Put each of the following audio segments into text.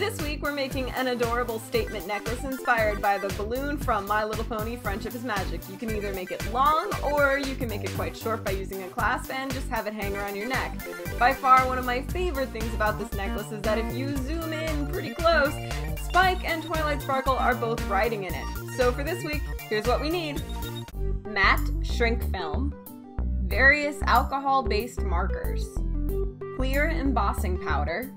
this week we're making an adorable statement necklace inspired by the balloon from My Little Pony Friendship is Magic. You can either make it long or you can make it quite short by using a clasp and just have it hang around your neck. By far one of my favorite things about this necklace is that if you zoom in pretty close, Spike and Twilight Sparkle are both riding in it. So for this week, here's what we need. Matte shrink film, various alcohol-based markers, clear embossing powder,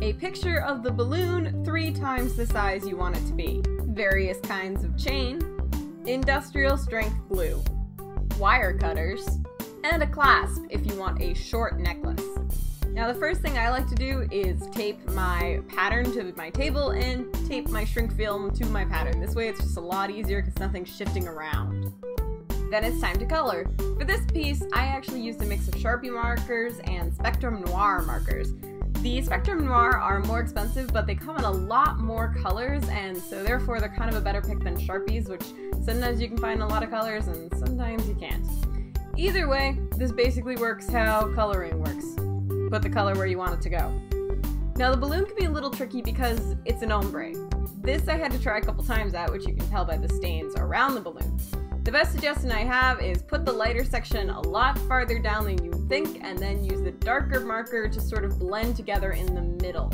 a picture of the balloon 3 times the size you want it to be, various kinds of chain, industrial strength glue, wire cutters, and a clasp if you want a short necklace. Now the first thing I like to do is tape my pattern to my table and tape my shrink film to my pattern. This way it's just a lot easier because nothing's shifting around. Then it's time to color. For this piece, I actually used a mix of Sharpie markers and Spectrum Noir markers. The Spectrum Noir are more expensive, but they come in a lot more colors, and so therefore they're kind of a better pick than Sharpies, which sometimes you can find a lot of colors and sometimes you can't. Either way, this basically works how coloring works. Put the color where you want it to go. Now the balloon can be a little tricky because it's an ombre. This I had to try a couple times out, which you can tell by the stains around the balloon. The best suggestion I have is put the lighter section a lot farther down than you think and then use the darker marker to sort of blend together in the middle.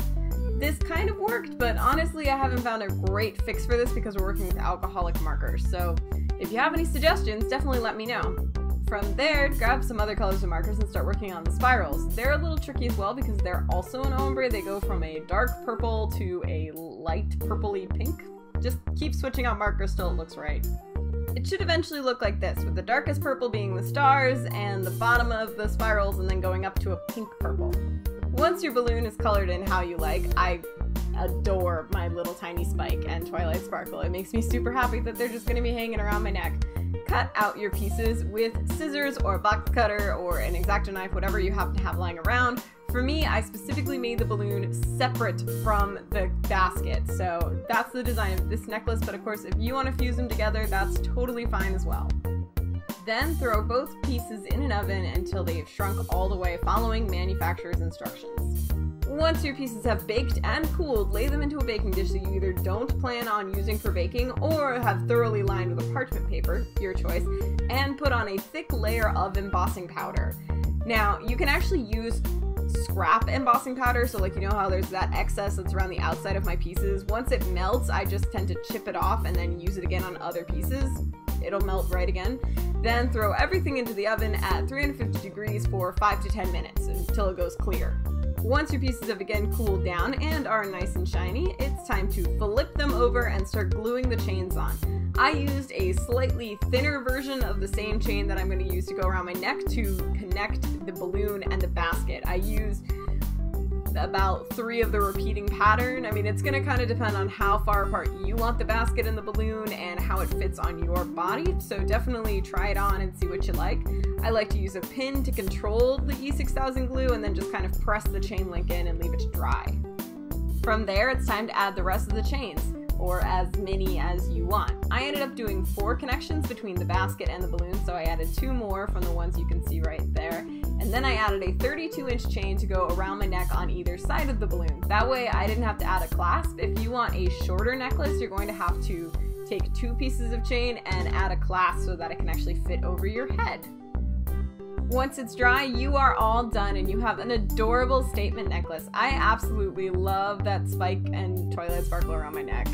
This kind of worked, but honestly I haven't found a great fix for this because we're working with alcoholic markers, so if you have any suggestions, definitely let me know. From there, grab some other colors of markers and start working on the spirals. They're a little tricky as well because they're also an ombre. They go from a dark purple to a light purpley pink. Just keep switching out markers till it looks right. It should eventually look like this, with the darkest purple being the stars and the bottom of the spirals and then going up to a pink purple. Once your balloon is colored in how you like, I adore my little tiny Spike and Twilight Sparkle. It makes me super happy that they're just going to be hanging around my neck. Cut out your pieces with scissors or a box cutter or an X-Acto knife, whatever you happen to have lying around. For me, I specifically made the balloon separate from the basket, so that's the design of this necklace, but of course if you want to fuse them together, that's totally fine as well. Then throw both pieces in an oven until they've shrunk all the way, following manufacturer's instructions. Once your pieces have baked and cooled, lay them into a baking dish that you either don't plan on using for baking or have thoroughly lined with a parchment paper, your choice, and put on a thick layer of embossing powder. Now, you can actually use scrap embossing powder, so like you know how there's that excess that's around the outside of my pieces. Once it melts, I just tend to chip it off and then use it again on other pieces. It'll melt right again. Then throw everything into the oven at 350 degrees for 5 to 10 minutes until it goes clear. Once your pieces have again cooled down and are nice and shiny, it's time to flip them over and start gluing the chains on. I used a slightly thinner version of the same chain that I'm going to use to go around my neck to connect the balloon and the basket. I used about 3 of the repeating pattern. I mean, it's going to kind of depend on how far apart you want the basket and the balloon and how it fits on your body, so definitely try it on and see what you like. I like to use a pin to control the E6000 glue and then just kind of press the chain link in and leave it to dry. From there, it's time to add the rest of the chains, or as many as you want. I ended up doing 4 connections between the basket and the balloon, so I added 2 more from the ones you can see right there. And then I added a 32-inch chain to go around my neck on either side of the balloon. That way I didn't have to add a clasp. If you want a shorter necklace, you're going to have to take 2 pieces of chain and add a clasp so that it can actually fit over your head. Once it's dry, you are all done and you have an adorable statement necklace. I absolutely love that Spike and Twilight Sparkle around my neck.